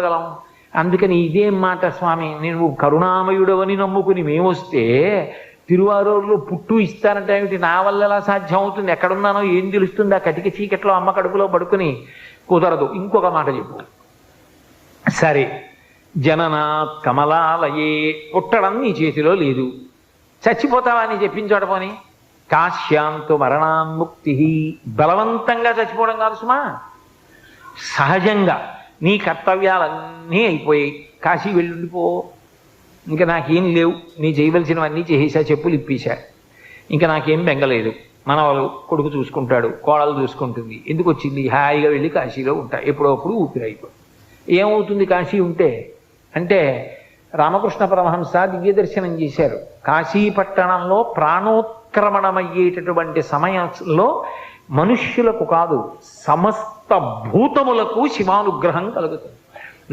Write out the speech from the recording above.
గలం. అందుకని ఇదేం మాట స్వామి, నువ్వు కరుణామయుడవని నమ్ముకుని మేమొస్తే తిరువారూరులో పుట్టు ఇస్తానంటే ఏమిటి? నా వల్ల ఎలా సాధ్యం అవుతుంది? ఎక్కడున్నానో ఏం తెలుస్తుంది? ఆ కటిక చీకట్లో అమ్మ కడుపులో పడుకుని కుదరదు. ఇంకొక మాట చెప్పు. సరే, జననాత్ కమలాలయే, పుట్టడం నీ చేతిలో లేదు, చచ్చిపోతావా అని చెప్పించోట పోని. కాశ్యాంతు మరణాన్ముక్తి, బలవంతంగా చచ్చిపోవడం కాదు సుమా, సహజంగా నీ కర్తవ్యాలన్నీ అయిపోయాయి, కాశీ వెళ్ళుండిపో. ఇంకా నాకేం లేవు, నీ చేయవలసినవన్నీ చేసేసా, చెప్పులు ఇప్పేశా, ఇంకా నాకేం బెంగలేదు. మనవాళ్ళు కొడుకు చూసుకుంటాడు, కోడలు చూసుకుంటుంది, ఎందుకు వచ్చింది? హాయిగా వెళ్ళి కాశీలో ఉంటా, ఎప్పుడప్పుడు ఊపిరైపోయి. ఏమవుతుంది కాశీ ఉంటే అంటే, రామకృష్ణ పరమహంస దివ్య దర్శనం చేశారు. కాశీ పట్టణంలో ప్రాణోత్క్రమణమయ్యేటటువంటి సమయంలో మనుష్యులకు కాదు, సమస్త భూతములకు శివానుగ్రహం కలుగుతుంది.